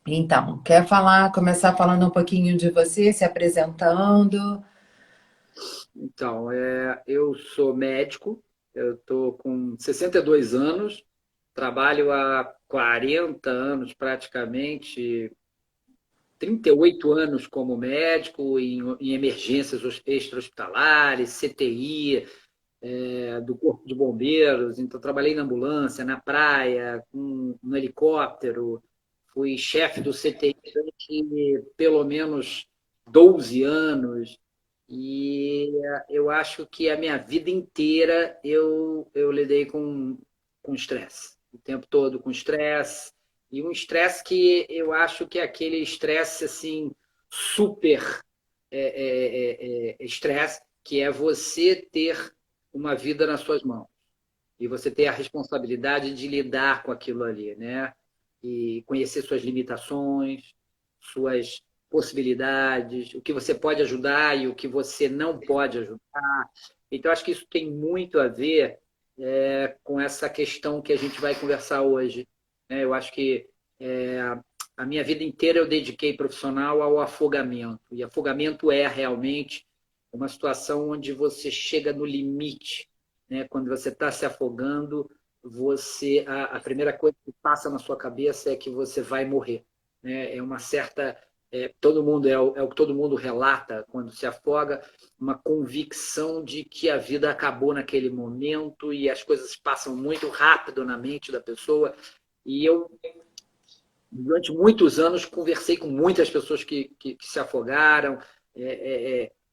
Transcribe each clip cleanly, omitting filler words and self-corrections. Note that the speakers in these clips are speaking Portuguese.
Então, quer falar, começar falando um pouquinho de você, se apresentando? Então, eu sou médico, eu estou com 62 anos, trabalho há 40 anos praticamente, 38 anos como médico em emergências extra-hospitalares, CTI, do Corpo de Bombeiros, então trabalhei na ambulância, na praia, no helicóptero, fui chefe do CTI durante pelo menos 12 anos, e eu acho que a minha vida inteira eu lidei com estresse, o tempo todo com estresse, e um estresse que eu acho que é aquele estresse assim, super estresse, que é você ter uma vida nas suas mãos e você ter a responsabilidade de lidar com aquilo ali, né? E conhecer suas limitações, suas possibilidades, o que você pode ajudar e o que você não pode ajudar. Então, acho que isso tem muito a ver com essa questão que a gente vai conversar hoje, né? Eu acho que é, a minha vida inteira eu dediquei profissional ao afogamento. E afogamento é realmente uma situação onde você chega no limite, né? Quando você está se afogando, a primeira coisa que passa na sua cabeça é que você vai morrer, né? É uma certa todo mundo é o que todo mundo relata quando se afoga, uma convicção de que a vida acabou naquele momento e as coisas passam muito rápido na mente da pessoa. E eu durante muitos anos conversei com muitas pessoas que se afogaram,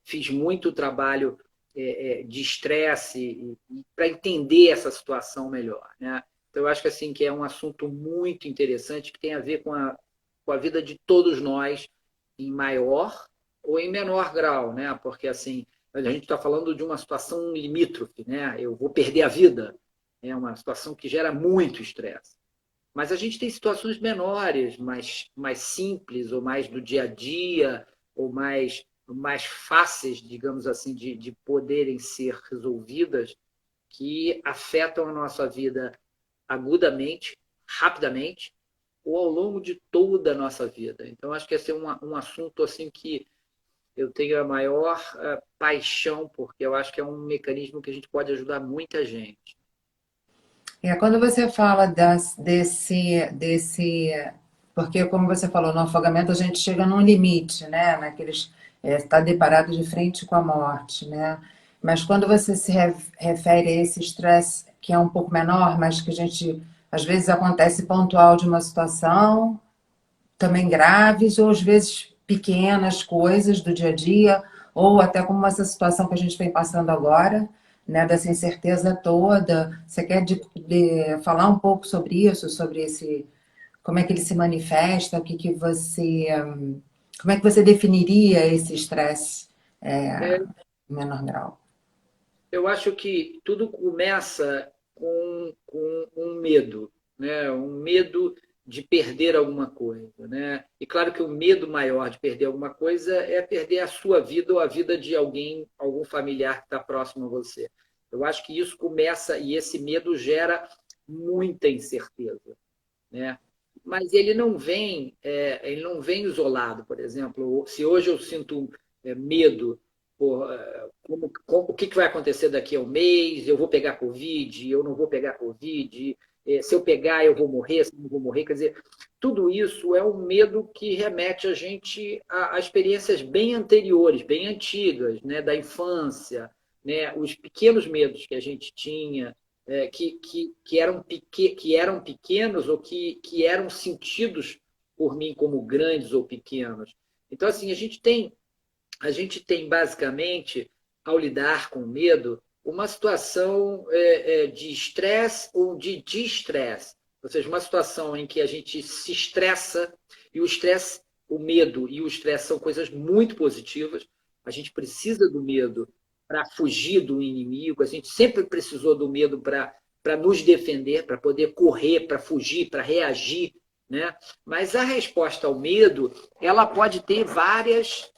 fiz muito trabalho de estresse para entender essa situação melhor, né? Então eu acho que assim que é um assunto muito interessante que tem a ver com a vida de todos nós em maior ou em menor grau, né? Porque assim a gente está falando de uma situação limítrofe, né? Eu vou perder a vida, é uma situação que gera muito estresse. Mas a gente tem situações menores, mais simples, ou mais do dia a dia, ou mais fáceis, digamos assim, de poderem ser resolvidas, que afetam a nossa vida agudamente, rapidamente, ou ao longo de toda a nossa vida. Então, acho que esse é um assunto assim que eu tenho a maior paixão, porque eu acho que é um mecanismo que a gente pode ajudar muita gente. Quando você fala porque como você falou, no afogamento a gente chega num limite, né? Está deparado de frente com a morte, né? Mas quando você refere a esse estresse que é um pouco menor, mas que a gente às vezes acontece pontual de uma situação, também graves, ou às vezes pequenas coisas do dia a dia, ou até como essa situação que a gente vem passando agora, né, dessa incerteza toda. Você quer falar um pouco sobre isso, sobre esse, como é que ele se manifesta, como é que você definiria esse estresse em menor grau? Eu acho que tudo começa com um medo, né? Um medo de perder alguma coisa, né? E claro que o medo maior de perder alguma coisa é perder a sua vida ou a vida de alguém, algum familiar que está próximo a você. Eu acho que isso começa e esse medo gera muita incerteza, né? Mas ele não vem isolado, por exemplo. Se hoje eu sinto medo por o que vai acontecer daqui a um mês, eu vou pegar Covid, eu não vou pegar Covid, se eu pegar eu vou morrer, se eu não vou morrer, quer dizer, tudo isso é um medo que remete a gente a experiências bem anteriores, bem antigas, né, da infância, né, os pequenos medos que a gente tinha, que eram pequenos ou que eram sentidos por mim como grandes ou pequenos. Então, assim, a gente tem basicamente, ao lidar com o medo, uma situação de estresse ou de distresse. Ou seja, uma situação em que a gente se estressa, e o estresse, o medo e o estresse são coisas muito positivas. A gente precisa do medo para fugir do inimigo, a gente sempre precisou do medo para nos defender, para poder correr, para fugir, para reagir, né? Mas a resposta ao medo, ela pode ter várias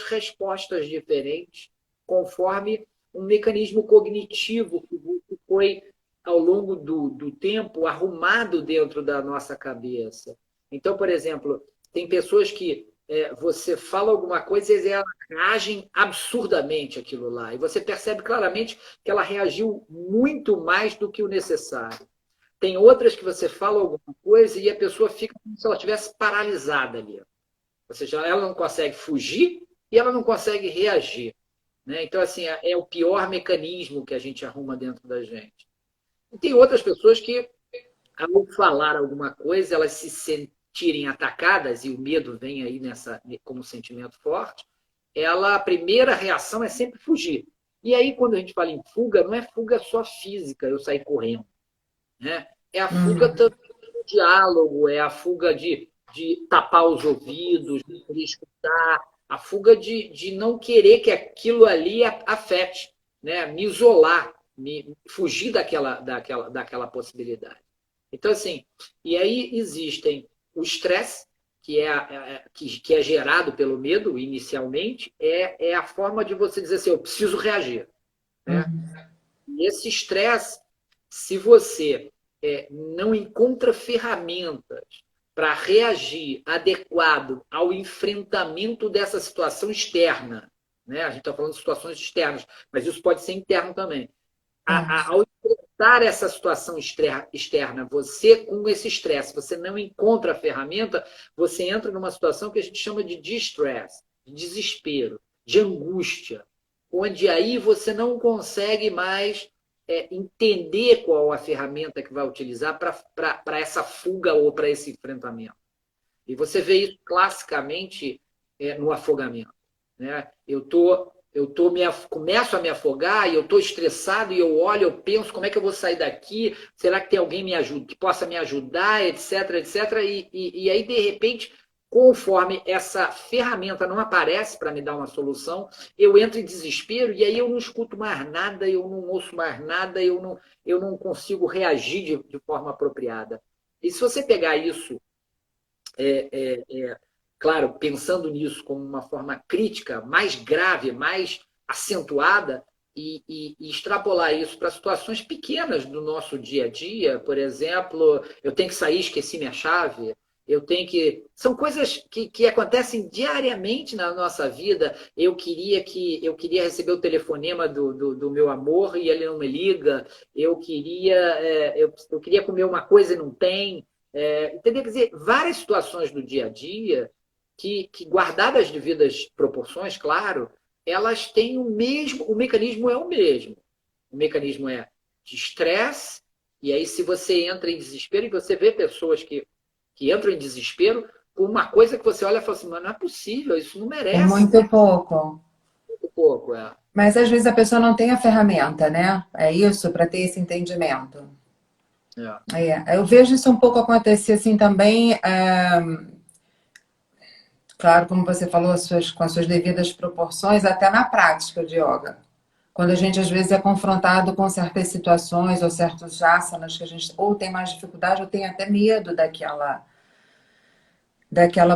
respostas diferentes, conforme um mecanismo cognitivo que foi, ao longo do tempo, arrumado dentro da nossa cabeça. Então, por exemplo, tem pessoas que você fala alguma coisa e elas reagem absurdamente àquilo lá. E você percebe claramente que ela reagiu muito mais do que o necessário. Tem outras que você fala alguma coisa e a pessoa fica como se ela estivesse paralisada ali. Ou seja, ela não consegue fugir e ela não consegue reagir. Né? Então, assim, é o pior mecanismo que a gente arruma dentro da gente. E tem outras pessoas que, ao falar alguma coisa, elas se sentirem atacadas, e o medo vem aí como sentimento forte, a primeira reação é sempre fugir. E aí, quando a gente fala em fuga, não é fuga só física, eu sair correndo. Né? É a fuga Uhum. também do diálogo, é a fuga de tapar os ouvidos, de escutar, a fuga de não querer que aquilo ali afete, né? Me isolar, fugir daquela possibilidade. Então, assim, e aí existem o estresse, que é gerado pelo medo inicialmente, é a forma de você dizer assim, eu preciso reagir. Né? Uhum. E esse estresse, se você não encontra ferramentas para reagir adequado ao enfrentamento dessa situação externa, né? A gente está falando de situações externas, mas isso pode ser interno também. Certo. Ao enfrentar essa situação externa, você, com esse estresse, você não encontra a ferramenta, você entra numa situação que a gente chama de distress, de desespero, de angústia, onde aí você não consegue mais entender qual a ferramenta que vai utilizar para essa fuga ou para esse enfrentamento. E você vê isso classicamente no afogamento. Né? Começo a me afogar e eu estou estressado e eu olho, eu penso como é que eu vou sair daqui, será que tem alguém que possa me ajudar, etc, etc. E aí, de repente, conforme essa ferramenta não aparece para me dar uma solução, eu entro em desespero e aí eu não escuto mais nada, eu não ouço mais nada, eu não consigo reagir de forma apropriada. E se você pegar isso claro, pensando nisso como uma forma crítica, mais grave, mais acentuada, e extrapolar isso para situações pequenas do nosso dia a dia, por exemplo, eu tenho que sair, esqueci minha chave, eu tenho que. São coisas que acontecem diariamente na nossa vida. Eu queria receber o telefonema do meu amor e ele não me liga. Eu queria comer uma coisa e não tem. Entendeu? Quer dizer, várias situações do dia a dia que guardadas as devidas proporções, claro, elas têm o mecanismo é o mesmo. O mecanismo é de estresse, e aí se você entra em desespero, e você vê pessoas que entram em desespero por uma coisa que você olha e fala assim, mas não é possível, isso não É merece muito pouco. muito pouco. É. Mas às vezes a pessoa não tem a ferramenta, né? É isso, para ter esse entendimento. É. Eu vejo isso um pouco acontecer assim também, claro, como você falou, com as suas devidas proporções, até na prática de yoga. Quando a gente às vezes é confrontado com certas situações ou certos asanas que a gente ou tem mais dificuldade ou tem até medo daquela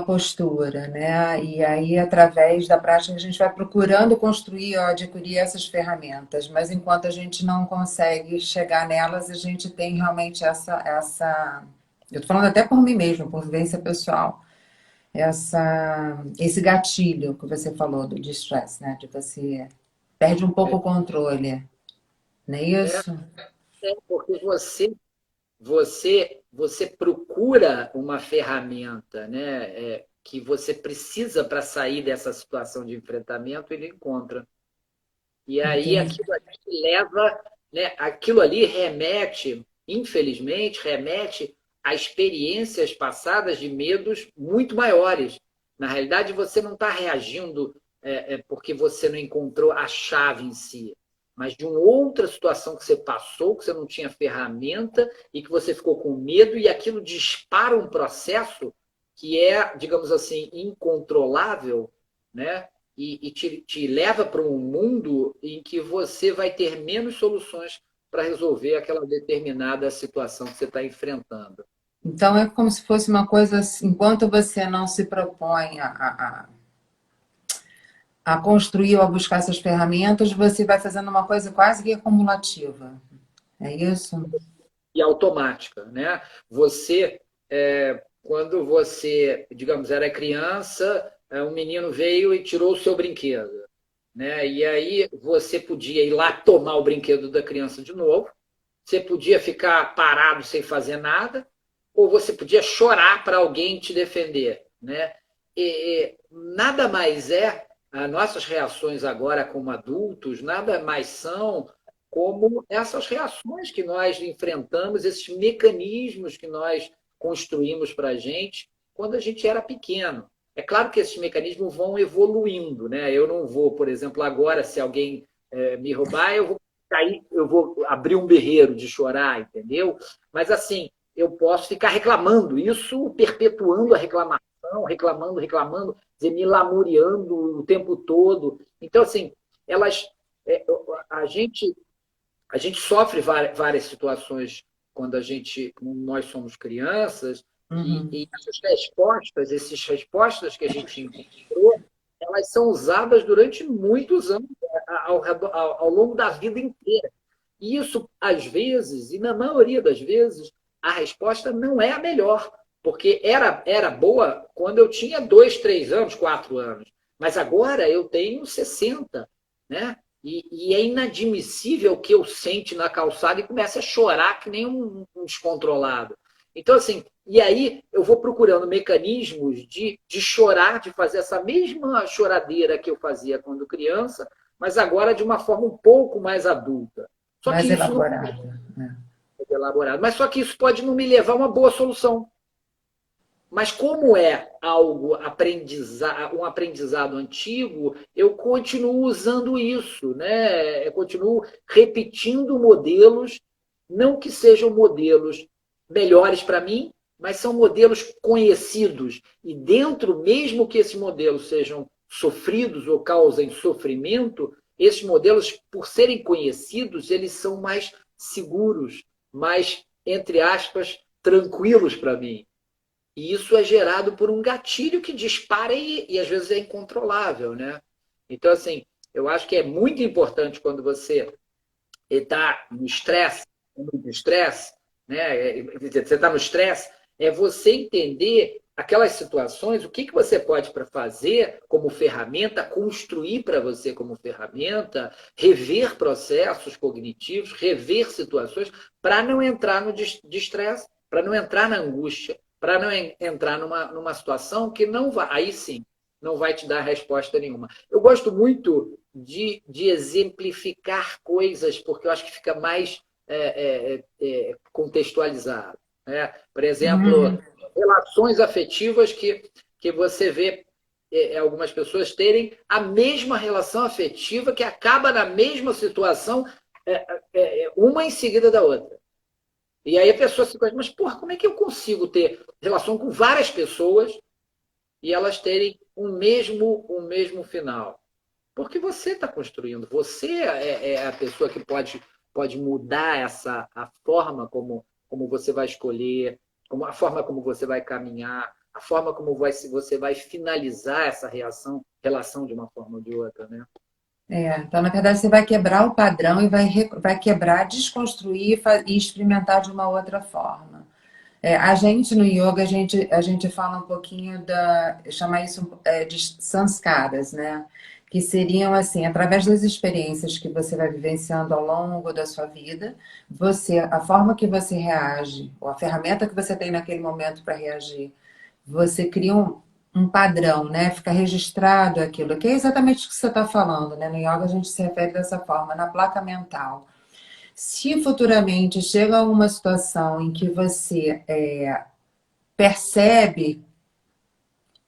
postura, né? E aí, através da prática, a gente vai procurando construir ou adquirir essas ferramentas, mas enquanto a gente não consegue chegar nelas, a gente tem realmente eu tô falando até por mim mesmo, por vivência pessoal, esse gatilho que você falou do distress, né? De você perde um pouco o controle, não é É, isso? porque você procura uma ferramenta, né, que você precisa para sair dessa situação de enfrentamento e não encontra. E aí Entendi. aquilo ali remete, infelizmente, remete a experiências passadas de medos muito maiores. Na realidade, você não está reagindo porque você não encontrou a chave em si, mas de uma outra situação que você passou, que você não tinha ferramenta e que você ficou com medo, e aquilo dispara um processo que é, digamos assim, incontrolável, né? E te leva para um mundo em que você vai ter menos soluções para resolver aquela determinada situação que você está enfrentando. Então é como se fosse uma coisa assim, enquanto você não se propõe a construir ou a buscar essas ferramentas, você vai fazendo uma coisa quase que acumulativa. É isso? E automática, né? Você quando você, digamos, era criança, um menino veio e tirou o seu brinquedo, né? E aí você podia ir lá tomar o brinquedo da criança de novo, você podia ficar parado sem fazer nada, ou você podia chorar para alguém te defender, né? Nada mais é, as nossas reações agora como adultos, nada mais são como essas reações que nós enfrentamos, esses mecanismos que nós construímos para a gente quando a gente era pequeno. É claro que esses mecanismos vão evoluindo, né? Eu não vou, por exemplo, agora, se alguém me roubar, eu vou cair, eu vou abrir um berreiro de chorar, entendeu? Mas assim, eu posso ficar reclamando, isso perpetuando a reclamação, reclamando, reclamando, dizer, me lamuriando o tempo todo. Então, assim, elas, a gente a gente sofre várias situações quando nós somos crianças, Uhum. e essas respostas que a gente encontrou, elas são usadas durante muitos anos, ao longo da vida inteira. E isso, às vezes, e na maioria das vezes, a resposta não é a melhor, porque era boa quando eu tinha 2, 3 anos, 4 anos, mas agora eu tenho 60, né? E é inadmissível que eu sente na calçada e comece a chorar que nem um descontrolado. Então, assim, e aí eu vou procurando mecanismos de chorar, de fazer essa mesma choradeira que eu fazia quando criança, mas agora de uma forma um pouco mais adulta. Só que Mais isso não elaborada, né? é elaborado. Mas só que isso pode não me levar a uma boa solução. Mas como é um aprendizado antigo, eu continuo usando isso, né? Eu continuo repetindo modelos, não que sejam modelos melhores para mim, mas são modelos conhecidos. E dentro, mesmo que esses modelos sejam sofridos ou causem sofrimento, esses modelos, por serem conhecidos, eles são mais seguros, mais, entre aspas, tranquilos para mim. E isso é gerado por um gatilho que dispara e às vezes é incontrolável, né? Então, assim, eu acho que é muito importante quando você está no estresse, muito estresse, né? Você está no estresse, é você entender aquelas situações, o que você pode para fazer como ferramenta, construir para você como ferramenta, rever processos cognitivos, rever situações, para não entrar no estresse, para não entrar na angústia, para não entrar numa situação que não vai, aí sim, não vai te dar resposta nenhuma. Eu gosto muito de exemplificar coisas, porque eu acho que fica mais contextualizado. Né? Por exemplo, Uhum. relações afetivas que você vê algumas pessoas terem a mesma relação afetiva que acaba na mesma situação, uma em seguida da outra. E aí a pessoa se pergunta, mas porra, como é que eu consigo ter relação com várias pessoas e elas terem o mesmo final? Porque você está construindo, você é a pessoa que pode mudar a forma como você vai escolher, a forma como você vai caminhar, a forma como você vai finalizar essa relação de uma forma ou de outra, né? Então, na verdade, você vai quebrar o padrão e vai quebrar, desconstruir e experimentar de uma outra forma. A gente no yoga, a gente fala um pouquinho chama isso de sanskaras, né? Que seriam assim, através das experiências que você vai vivenciando ao longo da sua vida, a forma que você reage, ou a ferramenta que você tem naquele momento para reagir, você cria um padrão, né? Fica registrado aquilo, que é exatamente o que você está falando, né? No yoga a gente se refere dessa forma, na placa mental. Se futuramente chega a uma situação em que você percebe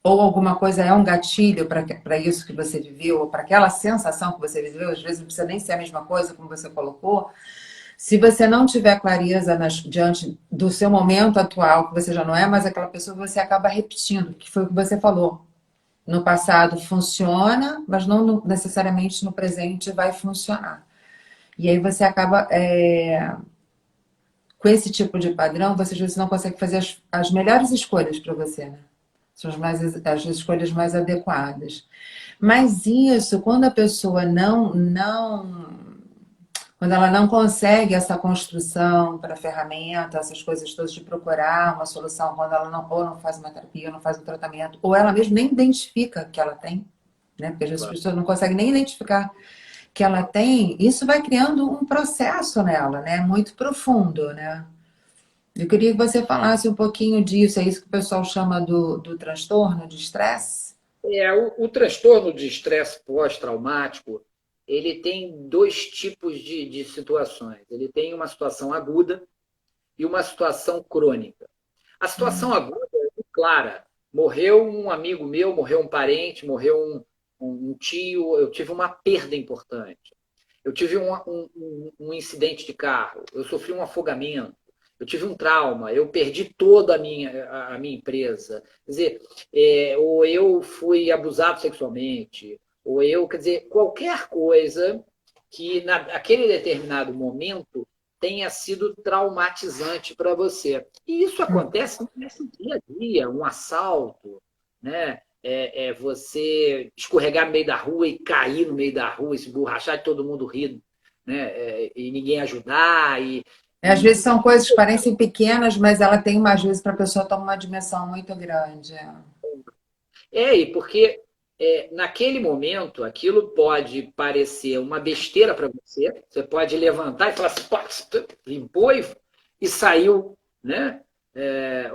ou alguma coisa é um gatilho para isso que você viveu, ou para aquela sensação que você viveu, às vezes não precisa nem ser a mesma coisa, como você colocou. Se você não tiver clareza diante do seu momento atual, que você já não é mais aquela pessoa, você acaba repetindo, que foi o que você falou. No passado funciona, mas não necessariamente no presente vai funcionar. E aí você acaba, com esse tipo de padrão, você às vezes não consegue fazer as melhores escolhas para você, né? São as escolhas mais adequadas. Mas isso, quando a pessoa não Quando ela não consegue essa construção para a ferramenta, essas coisas todas de procurar uma solução, quando ela não, ou não faz uma terapia, ou não faz um tratamento, ou ela mesmo nem identifica que ela tem, né? Porque às vezes as Claro. pessoas não conseguem nem identificar que ela tem, isso vai criando um processo nela, né? Muito profundo, né? Eu queria que você falasse um pouquinho disso, é isso que o pessoal chama do transtorno de estresse? O transtorno de estresse pós-traumático, ele tem dois tipos de situações. Ele tem uma situação aguda e uma situação crônica. A situação aguda é muito clara. Morreu um amigo meu, morreu um parente, morreu um tio, eu tive uma perda importante. Eu tive um incidente de carro, eu sofri um afogamento, eu tive um trauma, eu perdi toda a minha empresa. Quer dizer, ou eu fui abusado sexualmente, ou eu, quer dizer, qualquer coisa que naquele determinado momento tenha sido traumatizante para você. E isso acontece no nosso dia a dia, um assalto, né? Você escorregar no meio da rua e cair no meio da rua, e se borrachar e todo mundo rir, né? E ninguém ajudar. Às vezes E são coisas que parecem pequenas, mas ela tem às vezes para a pessoa tomar uma dimensão muito grande. É. e porque naquele momento aquilo pode parecer uma besteira para você, você pode levantar e falar assim, pô, limpou e saiu, né?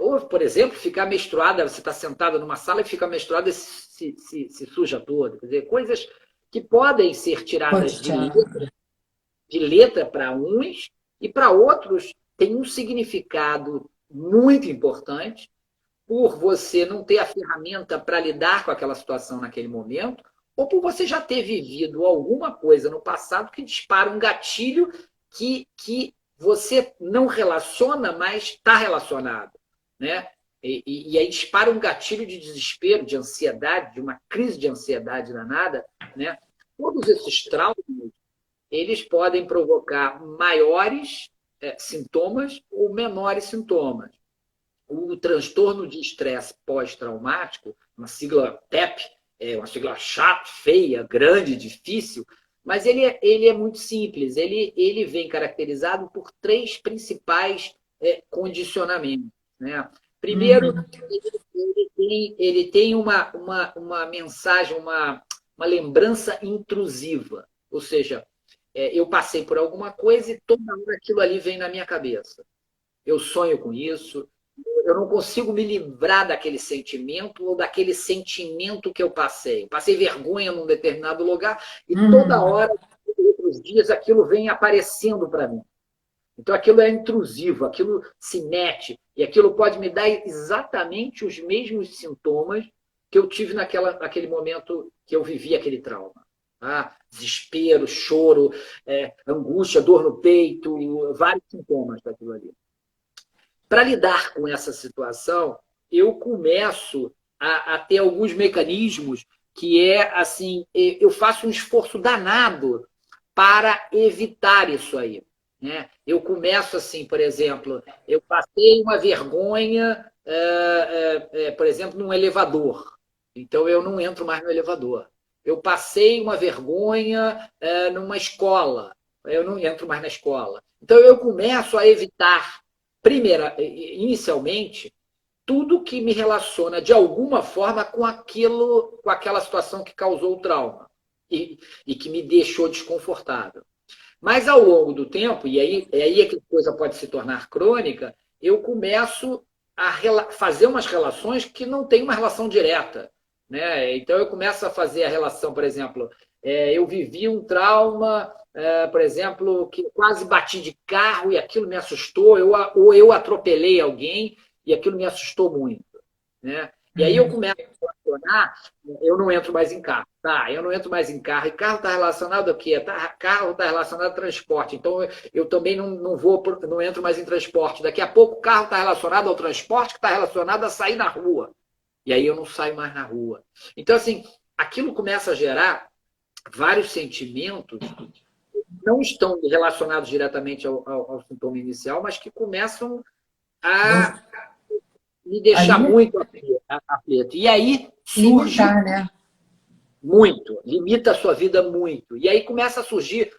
Ou, por exemplo, ficar menstruada, você está sentado numa sala e fica menstruada e se suja toda. Quer dizer, coisas que podem ser tiradas Cotidiano. de letra para uns e para outros tem um significado muito importante por você não ter a ferramenta para lidar com aquela situação naquele momento, ou por você já ter vivido alguma coisa no passado que dispara um gatilho que você não relaciona, mas está relacionado. Né? E aí dispara um gatilho de desespero, de ansiedade, de uma crise de ansiedade danada. Né? Todos esses traumas, eles podem provocar maiores sintomas ou menores sintomas. O transtorno de estresse pós-traumático, uma sigla TEP, é uma sigla chata, feia, grande, difícil, mas ele é muito simples. Ele vem caracterizado por três principais condicionamentos. Né? Primeiro, Uhum. ele tem uma mensagem, uma lembrança intrusiva. Ou seja, eu passei por alguma coisa e toda hora aquilo ali vem na minha cabeça. Eu sonho com isso, eu não consigo me livrar daquele sentimento ou daquele sentimento que eu passei. Passei vergonha num determinado lugar e toda Uhum. hora, outros dias, aquilo vem aparecendo para mim. Então aquilo é intrusivo, aquilo se mete e aquilo pode me dar exatamente os mesmos sintomas que eu tive naquele momento que eu vivi aquele trauma. Desespero, choro, angústia, dor no peito, vários sintomas daquilo ali. Para lidar com essa situação, eu começo a ter alguns mecanismos que assim, eu faço um esforço danado para evitar isso aí. Né? Eu começo assim, por exemplo, eu passei uma vergonha, por exemplo, num elevador. Então eu não entro mais no elevador. Eu passei uma vergonha numa escola. Eu não entro mais na escola. Então eu começo a evitar inicialmente, tudo que me relaciona de alguma forma com aquela situação que causou o trauma e que me deixou desconfortável. Mas ao longo do tempo, e aí é que a coisa pode se tornar crônica, eu começo a fazer umas relações que não têm uma relação direta. Né? Então eu começo a fazer a relação, por exemplo, eu vivi um trauma, por exemplo, que quase bati de carro e aquilo me assustou, ou eu atropelei alguém e aquilo me assustou muito. Né? E aí eu Uhum. começo a relacionar, eu não entro mais em carro. Tá, eu não entro mais em carro. E carro está relacionado a quê? Carro está relacionado a transporte. Então eu também não entro mais em transporte. Daqui a pouco o carro está relacionado ao transporte, que está relacionado a sair na rua. E aí eu não saio mais na rua. Então, assim, aquilo começa a gerar vários sentimentos que não estão relacionados diretamente ao sintoma inicial, mas que começam a me A deixar muito aflito. E aí surge limitar, né? muito, limita a sua vida muito. E aí começa a surgir,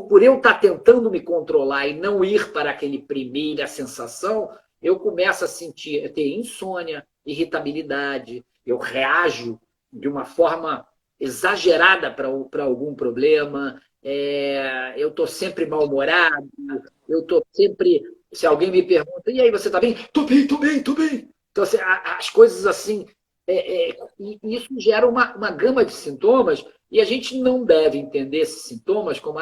por eu estar tentando me controlar e não ir para aquele primeira sensação, eu começo a sentir, a ter insônia, irritabilidade, eu reajo de uma forma exagerada para algum problema, eu estou sempre mal-humorado, eu estou sempre. Se alguém me pergunta, e aí, você está bem? Estou bem, estou bem, estou bem. Então, assim, as coisas assim. E isso gera uma gama de sintomas, e a gente não deve entender esses sintomas como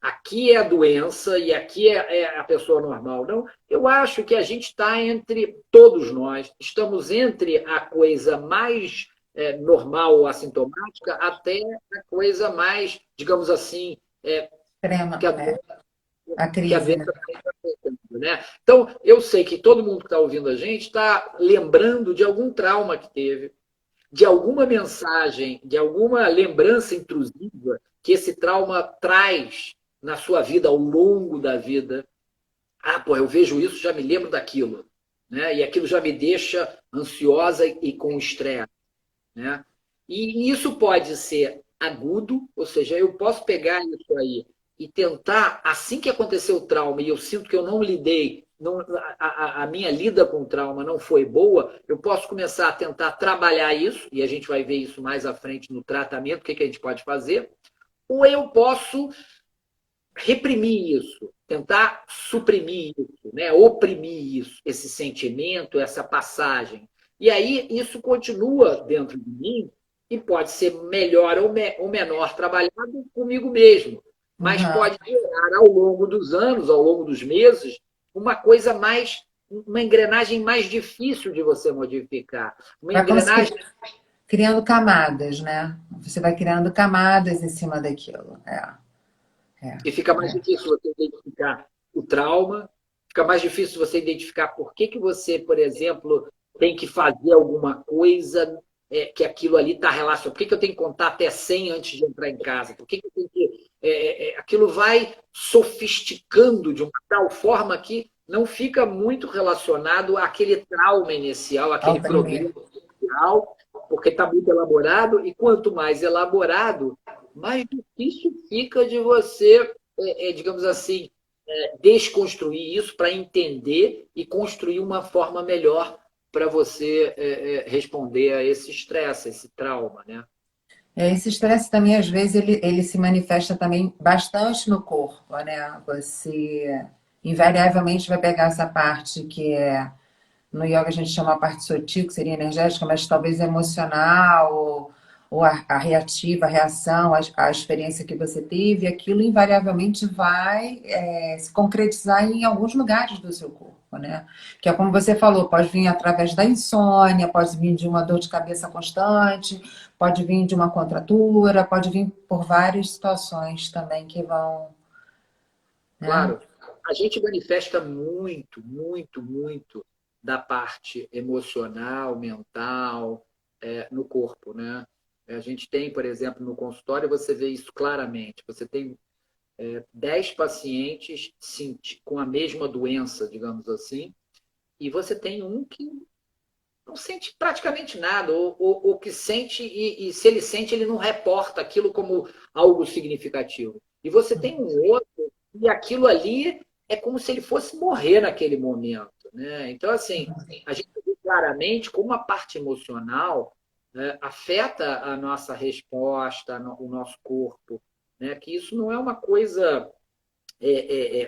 aqui é a doença e aqui é a pessoa normal. Não, eu acho que a gente está entre todos nós, estamos entre a coisa mais normal ou assintomática até a coisa mais, digamos assim, Extrema, que a a que a crise, né? venda está acontecendo, né? Então, eu sei que todo mundo que está ouvindo a gente está lembrando de algum trauma que teve, de alguma mensagem, de alguma lembrança intrusiva que esse trauma traz na sua vida, ao longo da vida. Pô, eu vejo isso, já me lembro daquilo, né? E aquilo já me deixa ansiosa e com estresse, né? E isso pode ser agudo, ou seja, eu posso pegar isso aí e tentar, assim que aconteceu o trauma e eu sinto que eu não lidei, não, a minha lida com o trauma não foi boa, eu posso começar a tentar trabalhar isso, e a gente vai ver isso mais à frente no tratamento, o que, que a gente pode fazer, ou eu posso reprimir isso, tentar suprimir isso, né? Oprimir isso, esse sentimento, essa passagem. E aí isso continua dentro de mim e pode ser melhor ou menor trabalhado comigo mesmo, mas Uhum. pode gerar ao longo dos anos, ao longo dos meses, uma coisa mais, uma engrenagem mais difícil de você modificar, uma Vai como se engrenagem criando camadas, né? Você vai criando camadas em cima daquilo. É, e fica mais é. difícil você identificar o trauma, fica mais difícil você identificar por que você, por exemplo, tem que fazer alguma coisa que aquilo ali está relacionado. Por que eu tenho que contar até 100 antes de entrar em casa? Por que eu tenho que. Aquilo vai sofisticando de uma tal forma que não fica muito relacionado àquele trauma inicial, Ao àquele problema primeiro. inicial, porque está muito elaborado, e quanto mais elaborado, mais difícil fica de você, digamos assim, desconstruir isso para entender e construir uma forma melhor para você responder a esse estresse, a esse trauma, né? Esse estresse também, às vezes, ele se manifesta também bastante no corpo, né? Você invariavelmente vai pegar essa parte que no yoga a gente chama a parte sutil, que seria energética, mas talvez emocional, ou a reativa, a reação, a experiência que você teve, aquilo invariavelmente vai se concretizar em alguns lugares do seu corpo, né? Que é como você falou, pode vir através da insônia, pode vir de uma dor de cabeça constante, pode vir de uma contratura, pode vir por várias situações também que vão, né? Claro, a gente manifesta muito, muito, muito da parte emocional, mental, no corpo, né? A gente tem, por exemplo, no consultório, você vê isso claramente. Você tem 10 pacientes com a mesma doença, digamos assim, e você tem um que não sente praticamente nada, ou que sente, e se ele sente, ele não reporta aquilo como algo significativo. E você tem um outro, e aquilo ali é como se ele fosse morrer naquele momento. Né? Então, assim, a gente vê claramente como a parte emocional afeta a nossa resposta, o nosso corpo, né? Que isso não é uma coisa,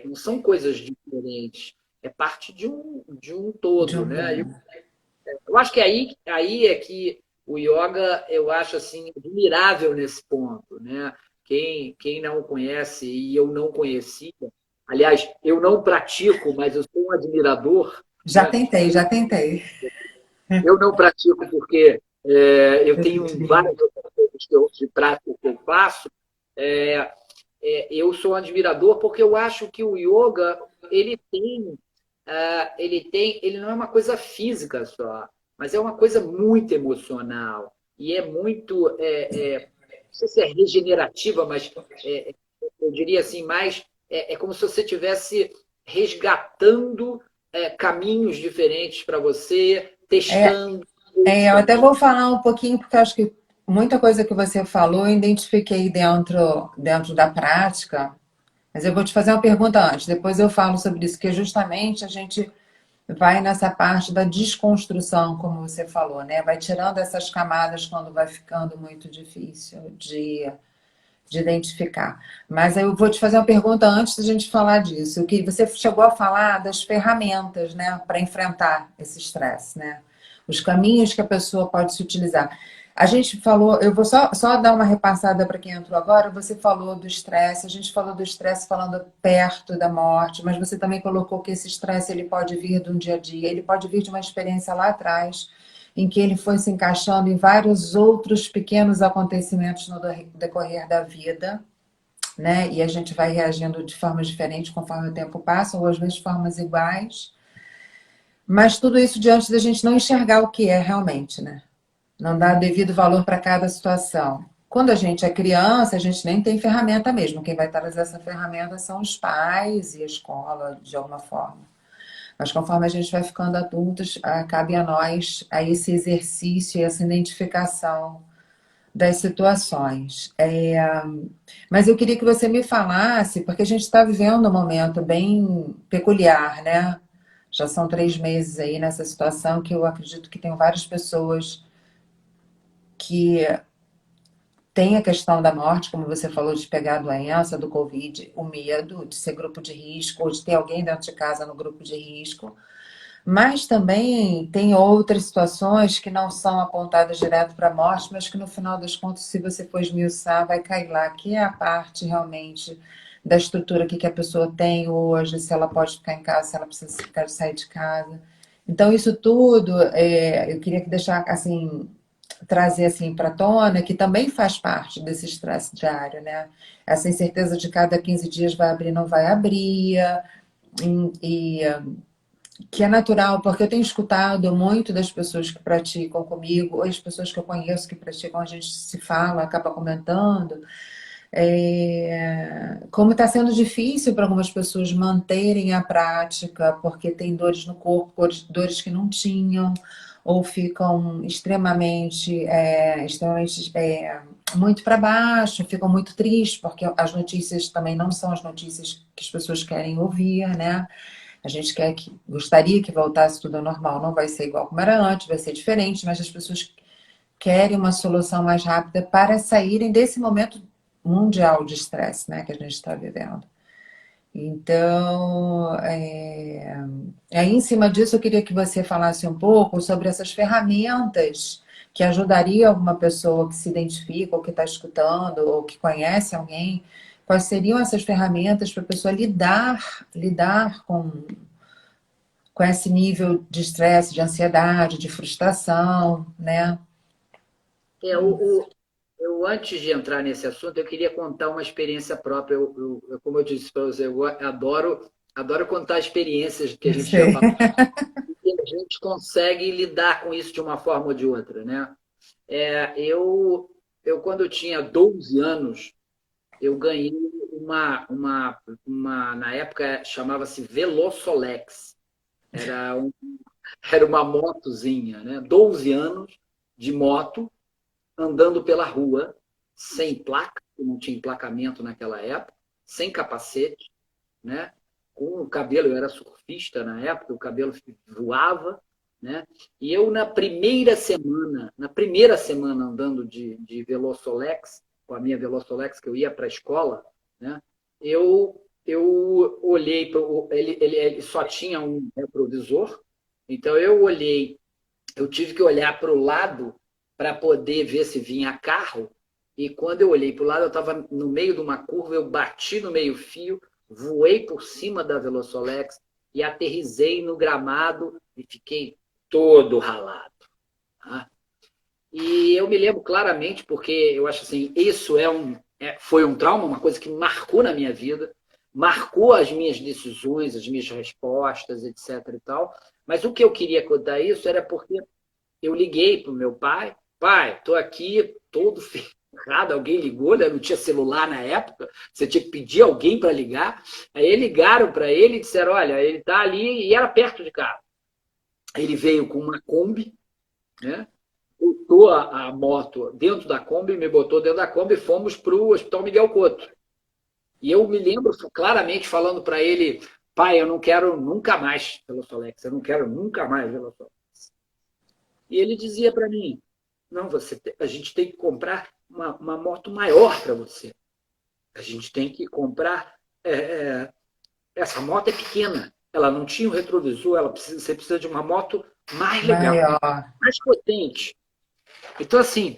não são coisas diferentes, é parte de um De todo, um né? todo. Eu acho que aí é que o yoga, eu acho assim, admirável nesse ponto, né? Quem não conhece, e eu não conhecia, aliás, eu não pratico, mas eu sou um admirador, Já né? tentei, já tentei. Eu não pratico porque eu tenho várias outras coisas de prática que eu faço. É, eu sou um admirador porque eu acho que o yoga ele não é uma coisa física só, mas é uma coisa muito emocional e é muito, não sei se é regenerativa, mas eu diria assim, mais é como se você estivesse resgatando caminhos diferentes para você, É, testando eu até caminhos. vou falar um pouquinho, porque eu acho que muita coisa que você falou eu identifiquei dentro da prática. Mas eu vou te fazer uma pergunta antes, depois eu falo sobre isso, que justamente a gente vai nessa parte da desconstrução, como você falou, né? Vai tirando essas camadas quando vai ficando muito difícil de identificar. Mas eu vou te fazer uma pergunta antes da gente falar disso. Que você chegou a falar das ferramentas, né, para enfrentar esse estresse, né? Os caminhos que a pessoa pode se utilizar. A gente falou, eu vou só dar uma repassada para quem entrou agora. Você falou do estresse, a gente falou do estresse falando perto da morte, mas você também colocou que esse estresse ele pode vir de um dia a dia, ele pode vir de uma experiência lá atrás, em que ele foi se encaixando em vários outros pequenos acontecimentos no decorrer da vida, né? E a gente vai reagindo de formas diferentes conforme o tempo passa, ou às vezes de formas iguais. Mas tudo isso diante da gente não enxergar o que é realmente, né? Não dar devido valor para cada situação. Quando a gente é criança, a gente nem tem ferramenta mesmo. Quem vai trazer essa ferramenta são os pais e a escola, de alguma forma. Mas conforme a gente vai ficando adultos, cabe a nós a esse exercício e essa identificação das situações. Mas eu queria que você me falasse, porque a gente está vivendo um momento bem peculiar, né? Já são 3 meses aí nessa situação que eu acredito que tem várias pessoas que têm a questão da morte, como você falou, de pegar a doença, do Covid, o medo de ser grupo de risco, ou de ter alguém dentro de casa no grupo de risco. Mas também tem outras situações que não são apontadas direto para a morte, mas que no final das contas, se você for esmiuçar, vai cair lá, que é a parte realmente da estrutura que a pessoa tem hoje, se ela pode ficar em casa, se ela precisa ficar de sair de casa. Então, isso tudo, eu queria que deixar assim, trazer assim para tona, que também faz parte desse estresse diário, né? Essa incerteza de cada 15 dias vai abrir, não vai abrir, e que é natural, porque eu tenho escutado muito das pessoas que praticam comigo, ou as pessoas que eu conheço que praticam, a gente se fala, acaba comentando, como está sendo difícil para algumas pessoas manterem a prática, porque tem dores no corpo, dores que não tinham, ou ficam extremamente muito para baixo, ficam muito tristes, porque as notícias também não são as notícias que as pessoas querem ouvir, né? A gente gostaria que voltasse tudo ao normal. Não vai ser igual como era antes, vai ser diferente, mas as pessoas querem uma solução mais rápida para saírem desse momento mundial de estresse, né, que a gente está vivendo. Então, aí em cima disso, eu queria que você falasse um pouco sobre essas ferramentas que ajudariam alguma pessoa que se identifica, ou que está escutando, ou que conhece alguém. Quais seriam essas ferramentas para a pessoa lidar com esse nível de estresse, de ansiedade, de frustração, né? É, eu, antes de entrar nesse assunto, eu queria contar uma experiência própria. Como eu disse para você, eu adoro contar experiências que a Eu gente já sei. passou e a gente consegue lidar com isso de uma forma ou de outra, né? Quando eu tinha 12 anos, eu ganhei na época chamava-se Velosolex. Era, um, era uma motozinha, né? 12 anos de moto, andando pela rua, sem placa, não tinha emplacamento naquela época, sem capacete, né? Com o cabelo, eu era surfista na época, o cabelo voava, né? E eu na primeira semana andando de Velosolex, com a minha Velosolex, que eu ia para a escola, né? Eu olhei para ele só tinha um retrovisor, então eu tive que olhar para o lado para poder ver se vinha carro. E quando eu olhei para o lado, eu estava no meio de uma curva, eu bati no meio-fio, voei por cima da Velosolex e aterrisei no gramado e fiquei todo ralado. Tá? E eu me lembro claramente, porque eu acho assim, isso foi um trauma, uma coisa que marcou na minha vida, marcou as minhas decisões, as minhas respostas, etc. e tal. Mas o que eu queria contar isso era porque eu liguei para o meu pai, estou aqui todo ferrado, alguém ligou, né? Não tinha celular na época, você tinha que pedir alguém para ligar. Aí ligaram para ele e disseram, olha, ele está ali, e era perto de casa. Ele veio com uma Kombi, né? Botou a moto dentro da Kombi, me botou dentro da Kombi e fomos para o Hospital Miguel Couto. E eu me lembro claramente falando para ele, pai, eu não quero nunca mais Velosolex, eu não quero nunca mais Velosolex. E ele dizia para mim, não, a gente tem que comprar uma moto maior para você. A gente tem que comprar... essa moto é pequena, ela não tinha um retrovisor, você precisa de uma moto mais legal, Maior. mais potente. Então, assim,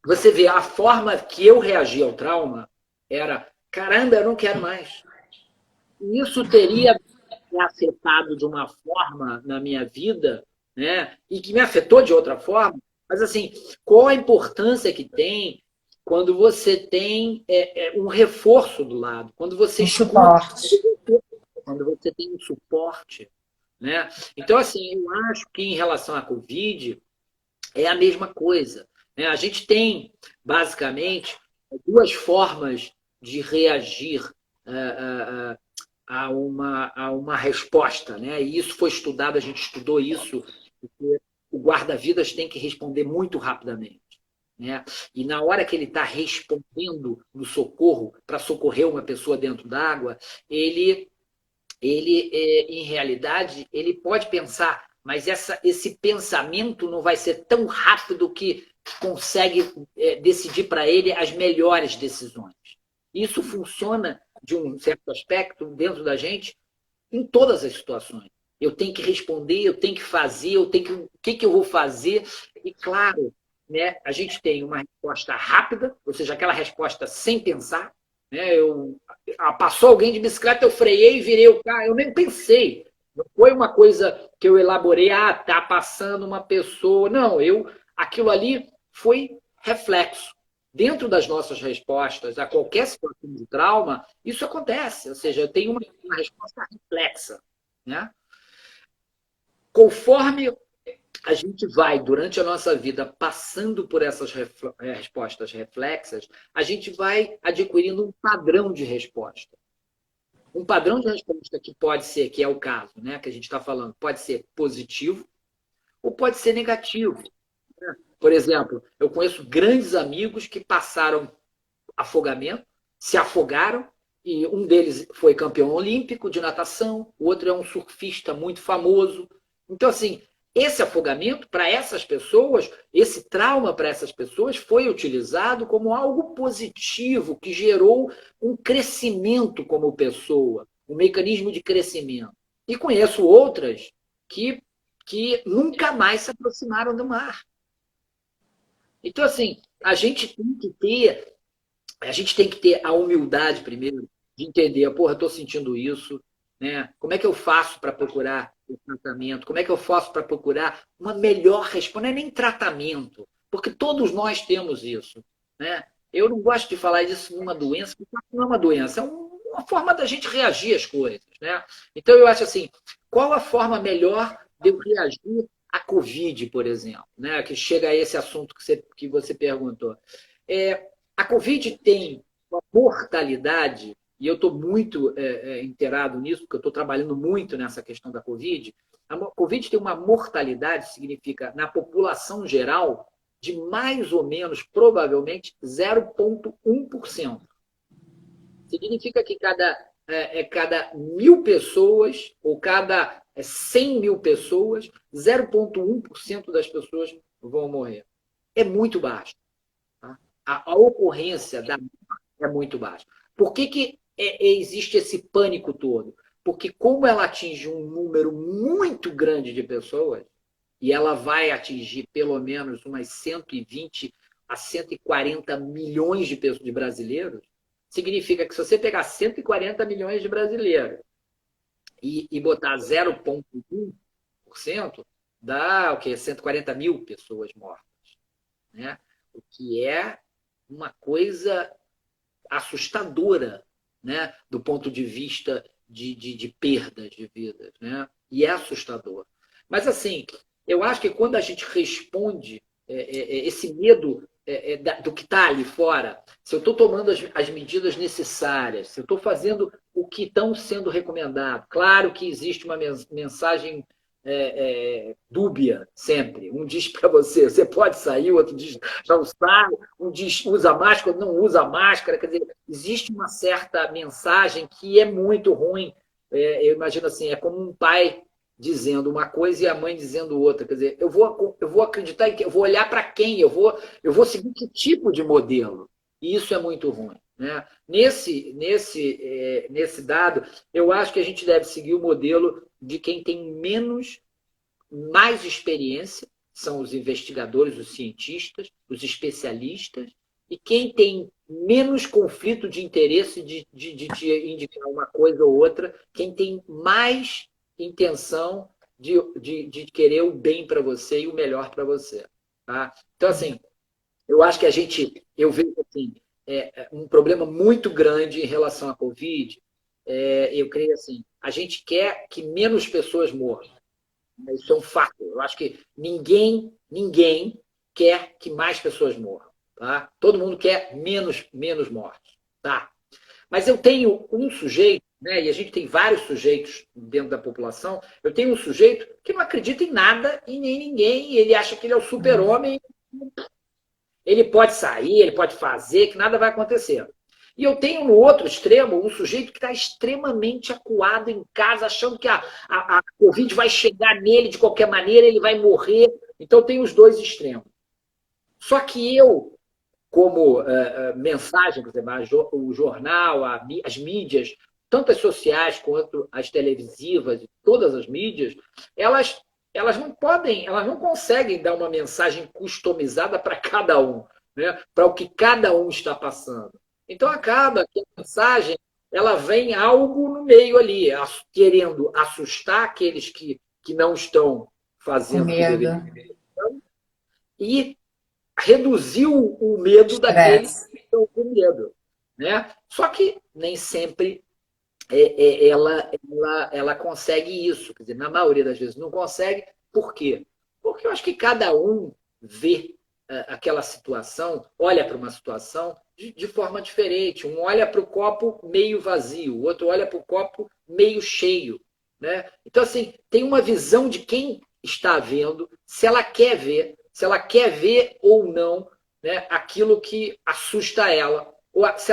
você vê a forma que eu reagi ao trauma era, caramba, eu não quero mais. Isso teria me afetado de uma forma na minha vida, né? E que me afetou de outra forma. Mas, assim, qual a importância que tem quando você tem um reforço do lado, quando você Um escuta, suporte. quando você tem um suporte, né? Então, assim, eu acho que em relação à Covid é a mesma coisa, né? A gente tem, basicamente, duas formas de reagir a uma resposta, né? E isso foi estudado, a gente estudou isso, porque o guarda-vidas tem que responder muito rapidamente. Né? E na hora que ele está respondendo no socorro, para socorrer uma pessoa dentro d'água, em realidade, ele pode pensar, mas esse pensamento não vai ser tão rápido que consegue decidir para ele as melhores decisões. Isso funciona, de um certo aspecto, dentro da gente, em todas as situações. Eu tenho que responder, eu tenho que fazer, o que eu vou fazer? E, claro, né, a gente tem uma resposta rápida, ou seja, aquela resposta sem pensar, né? Passou alguém de bicicleta, eu freiei, virei o carro, eu nem pensei. Não foi uma coisa que eu elaborei, tá passando uma pessoa. Não, aquilo ali foi reflexo. Dentro das nossas respostas a qualquer situação de trauma, isso acontece. Ou seja, eu tenho uma resposta reflexa. Né? Conforme a gente vai, durante a nossa vida, passando por essas respostas reflexas, a gente vai adquirindo um padrão de resposta. Um padrão de resposta que pode ser, que é o caso, né, que a gente está falando, pode ser positivo ou pode ser negativo. Né? Por exemplo, eu conheço grandes amigos que passaram afogamento, se afogaram, e um deles foi campeão olímpico de natação, o outro é um surfista muito famoso. Então, assim, esse afogamento para essas pessoas, esse trauma para essas pessoas foi utilizado como algo positivo, que gerou um crescimento como pessoa, um mecanismo de crescimento. E conheço outras que nunca mais se aproximaram do mar. Então, assim, a gente tem que ter a humildade, primeiro, de entender, porra, eu estou sentindo isso, né? Como é que eu faço para procurar o tratamento? Como é que eu faço para procurar uma melhor resposta? Não é nem tratamento, porque todos nós temos isso, né? Eu não gosto de falar disso numa doença, porque não é uma doença, é uma forma da gente reagir às coisas, né? Então, eu acho assim, qual a forma melhor de eu reagir à Covid, por exemplo, né? Que chega a esse assunto que você perguntou. A Covid tem uma mortalidade, e eu estou muito inteirado nisso, porque eu estou trabalhando muito nessa questão da Covid. A Covid tem uma mortalidade, significa, na população geral, de mais ou menos, provavelmente, 0,1%. Significa que cada 1.000 pessoas, ou cada 100 mil pessoas, 0,1% das pessoas vão morrer. É muito baixo. A ocorrência da morte é muito baixa. Por que existe esse pânico todo? Porque como ela atinge um número muito grande de pessoas, e ela vai atingir pelo menos umas 120 a 140 milhões de brasileiros, significa que se você pegar 140 milhões de brasileiros e botar 0,1%, dá o quê? 140 mil pessoas mortas. Né? O que é uma coisa assustadora, né? Do ponto de vista de perda de vidas. Né? E é assustador. Mas, assim, eu acho que quando a gente responde esse medo do que está ali fora, se eu estou tomando as medidas necessárias, se eu estou fazendo o que estão sendo recomendado, claro que existe uma mensagem dúbia sempre. Um diz para você, você pode sair, o outro diz não sai, um diz usa máscara, não usa máscara. Quer dizer, existe uma certa mensagem que é muito ruim. Eu imagino assim, é como um pai dizendo uma coisa e a mãe dizendo outra. Quer dizer, eu vou acreditar em quem? Eu vou olhar para quem? Eu vou seguir que tipo de modelo? E isso é muito ruim. Né? Nesse dado, eu acho que a gente deve seguir o modelo de quem tem mais experiência, são os investigadores, os cientistas, os especialistas, e quem tem menos conflito de interesse de te indicar uma coisa ou outra, quem tem mais intenção de querer o bem para você e o melhor para você. Tá? Então, assim, eu acho que eu vejo assim, um problema muito grande em relação à Covid. Eu creio assim, a gente quer que menos pessoas morram. Isso é um fato. Eu acho que ninguém quer que mais pessoas morram. Tá? Todo mundo quer menos mortes. Tá? Mas eu tenho um sujeito, né, e a gente tem vários sujeitos dentro da população, eu tenho um sujeito que não acredita em nada e nem ninguém, ele acha que ele é o super-homem, ele pode sair, ele pode fazer, que nada vai acontecer. E eu tenho no outro extremo um sujeito que está extremamente acuado em casa, achando que a Covid vai chegar nele de qualquer maneira, ele vai morrer. Então, tem os dois extremos. Só que eu, como mensagem, por exemplo, o jornal, as mídias, tanto as sociais quanto as televisivas, todas as mídias, elas, elas não podem, elas não conseguem dar uma mensagem customizada para cada um, né? Para o que cada um está passando. Então acaba que a mensagem ela vem algo no meio ali, querendo assustar aqueles que não estão Com fazendo o que medo, deveriam e reduziu o medo daqueles estresse. que estão com medo. Né? Só que nem sempre ela consegue isso. Quer dizer, na maioria das vezes não consegue. Por quê? Porque eu acho que cada um vê aquela situação, olha para uma situação de forma diferente. Um olha para o copo meio vazio, o outro olha para o copo meio cheio. Né? Então, assim, tem uma visão de quem está vendo, se ela quer ver ou não, né, aquilo que assusta ela, ou se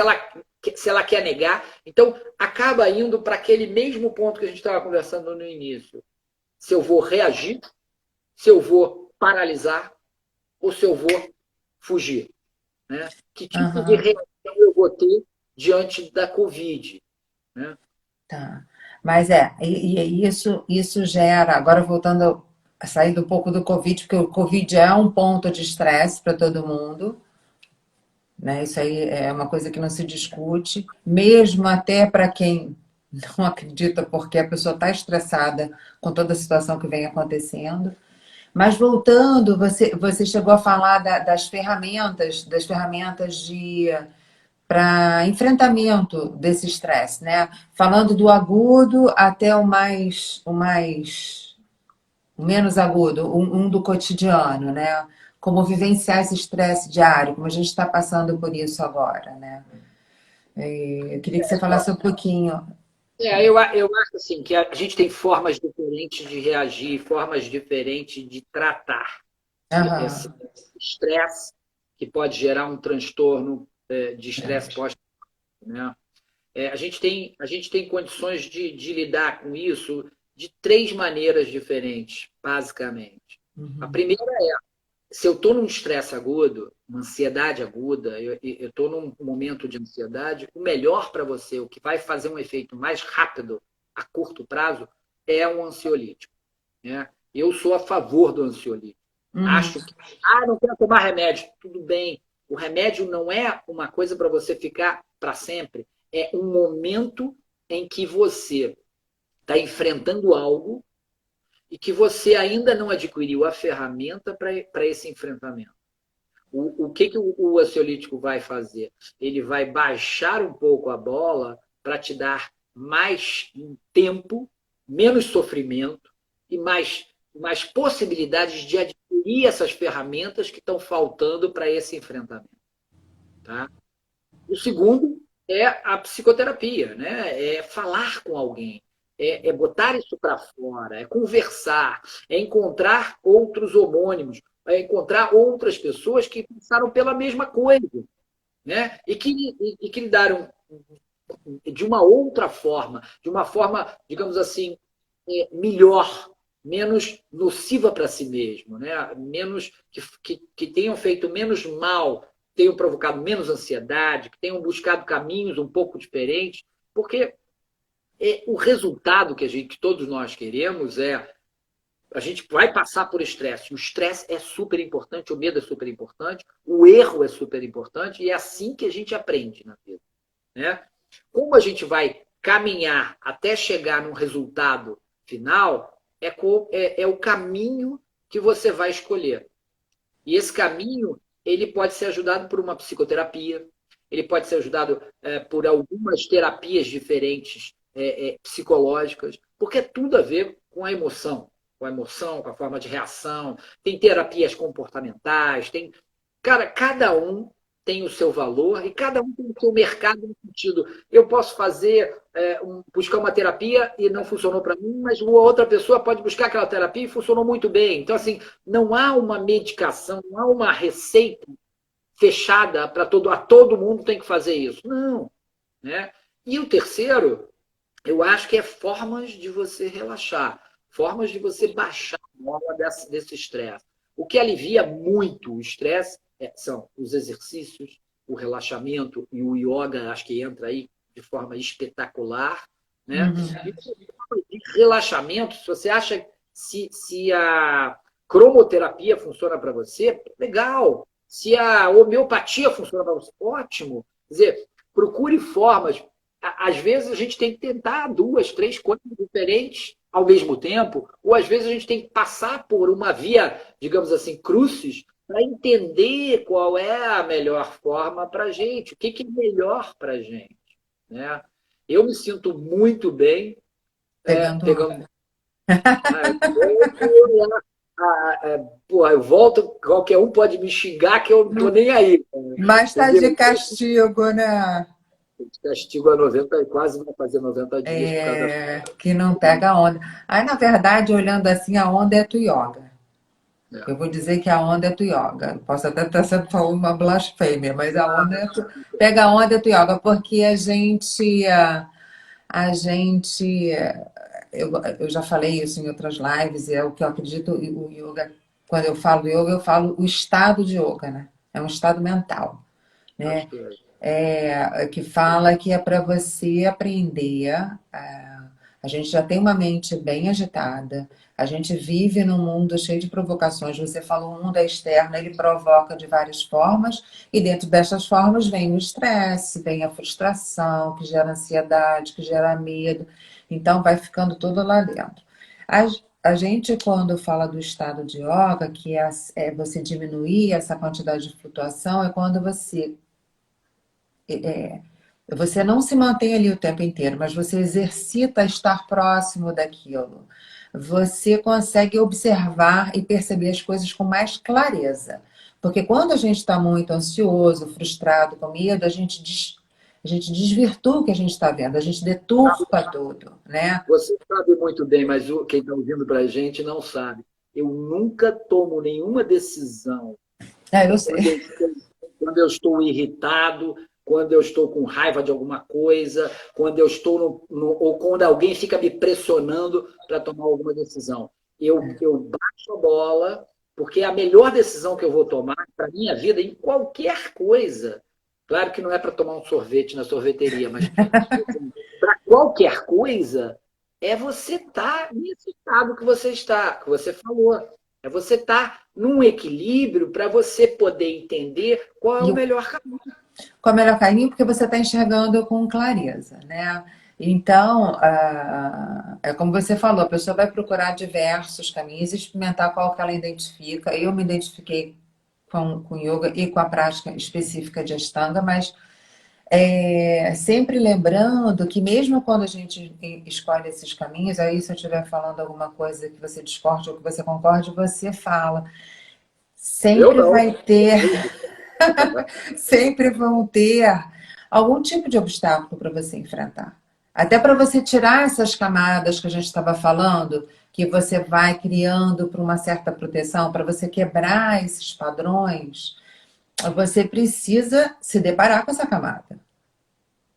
ela quer negar. Então, acaba indo para aquele mesmo ponto que a gente estava conversando no início. Se eu vou reagir, se eu vou paralisar, ou se eu vou fugir. Né? Que tipo de Aham, reação eu vou ter diante da Covid? Né? tá. Mas e isso gera, agora voltando, saindo um pouco do Covid, porque o Covid é um ponto de estresse para todo mundo, né? Isso aí é uma coisa que não se discute, mesmo até para quem não acredita, porque a pessoa está estressada com toda a situação que vem acontecendo. Mas voltando, você chegou a falar das ferramentas de para enfrentamento desse estresse, né? Falando do agudo até o menos agudo, um do cotidiano, né? Como vivenciar esse estresse diário, como a gente está passando por isso agora, né? E eu queria que você falasse um pouquinho. Eu acho assim, que a gente tem formas diferentes de reagir, formas diferentes de tratar esse Aham, estresse que pode gerar um transtorno de estresse pós, né? A gente tem condições de lidar com isso de três maneiras diferentes, basicamente. A uhum, primeira é, se eu estou num estresse agudo, uma ansiedade aguda, eu estou num momento de ansiedade, o melhor para você, o que vai fazer um efeito mais rápido a curto prazo, é um ansiolítico. Né? Eu sou a favor do ansiolítico. uhum, Acho que, não quero tomar remédio. Tudo bem. O remédio não é uma coisa para você ficar para sempre. É um momento em que você está enfrentando algo e que você ainda não adquiriu a ferramenta para esse enfrentamento. O que o ansiolítico vai fazer? Ele vai baixar um pouco a bola para te dar mais tempo, menos sofrimento e mais possibilidades de adquirir essas ferramentas que estão faltando para esse enfrentamento. Tá? O segundo é a psicoterapia, né? É falar com alguém, é botar isso para fora, é conversar, é encontrar outros homônimos, é encontrar outras pessoas que passaram pela mesma coisa, né? E que lidaram de uma outra forma, de uma forma, digamos assim, melhor, menos nociva para si mesmo, né? Menos que tenham feito menos mal, tenham provocado menos ansiedade, que tenham buscado caminhos um pouco diferentes, porque o resultado que todos nós queremos a gente vai passar por estresse. O estresse é super importante, o medo é super importante, o erro é super importante, e é assim que a gente aprende na vida, né? Como a gente vai caminhar até chegar num resultado final, é o caminho que você vai escolher. E esse caminho, ele pode ser ajudado por uma psicoterapia, ele pode ser ajudado por algumas terapias diferentes psicológicas, porque é tudo a ver com a emoção, com a forma de reação. Tem terapias comportamentais, tem. Cara, cada um tem o seu valor e cada um tem o seu mercado no sentido. Eu posso fazer, buscar uma terapia e não funcionou para mim, mas uma outra pessoa pode buscar aquela terapia e funcionou muito bem. Então, assim, não há uma medicação, não há uma receita fechada para a todo mundo tem que fazer isso. Não, né? E o terceiro, eu acho que é formas de você relaxar, formas de você baixar a bola desse estresse. O que alivia muito o estresse são os exercícios, o relaxamento e o yoga, acho que entra aí de forma espetacular, né? Uhum. E relaxamento, se você acha se a cromoterapia funciona para você, legal. Se a homeopatia funciona para você, ótimo. Quer dizer, procure formas. Às vezes a gente tem que tentar duas, três coisas diferentes ao mesmo tempo, ou às vezes a gente tem que passar por uma via, digamos assim, crucis, para entender qual é a melhor forma para a gente, o que é melhor para a gente, né? Eu me sinto muito bem Pegando pegando. onda. Pô, eu volto, qualquer um pode me xingar que eu não tô nem aí, Mas tá de entendeu? castigo, né? Castigo a 90, quase vai fazer 90 dias por causa da. Que não pega onda. Aí, na verdade, olhando assim, a onda é tu yoga. Eu vou dizer que a onda é tu yoga. Posso até estar sendo falando uma blasfêmia, mas a onda é pega a onda é tu yoga, porque eu já falei isso em outras lives, e é o que eu acredito, o yoga, quando eu falo yoga, eu falo o estado de yoga, né? É um estado mental, Acho né? que é. Que fala que é para você aprender. A gente já tem uma mente bem agitada, a gente vive num mundo cheio de provocações. Você falou, o mundo é externo, ele provoca de várias formas, e dentro dessas formas vem o estresse, vem a frustração, que gera ansiedade, que gera medo. Então, vai ficando tudo lá dentro. A gente, quando fala do estado de yoga, que é você diminuir essa quantidade de flutuação, é quando você não se mantém ali o tempo inteiro, mas você exercita estar próximo daquilo. Você consegue observar e perceber as coisas com mais clareza. Porque quando a gente está muito ansioso, frustrado, com medo, a gente desvirtua o que a gente está vendo, a gente deturpa tudo, né? Você sabe muito bem, mas quem está ouvindo para a gente não sabe. Eu nunca tomo nenhuma decisão Eu quando sei. quando eu estou irritado, quando eu estou com raiva de alguma coisa, quando eu estou ou quando alguém fica me pressionando para tomar alguma decisão. Eu baixo a bola, porque é a melhor decisão que eu vou tomar para a minha vida em qualquer coisa. Claro que não é para tomar um sorvete na sorveteria, mas para qualquer coisa, é você estar nesse estado que você está, que você falou. É você estar num equilíbrio para você poder entender qual é E o melhor caminho. qual é o melhor caminho? Porque você está enxergando com clareza, né? Então, é como você falou, a pessoa vai procurar diversos caminhos e experimentar qual que ela identifica. Eu me identifiquei com yoga e com a prática específica de Ashtanga, mas sempre lembrando que mesmo quando a gente escolhe esses caminhos, aí se eu estiver falando alguma coisa que você discorde ou que você concorde, você fala. Eu Sempre não. vai ter sempre vão ter algum tipo de obstáculo para você enfrentar, Até para você tirar essas camadas que a gente estava falando, que você vai criando para uma certa proteção, para você quebrar esses padrões, você precisa se deparar com essa camada,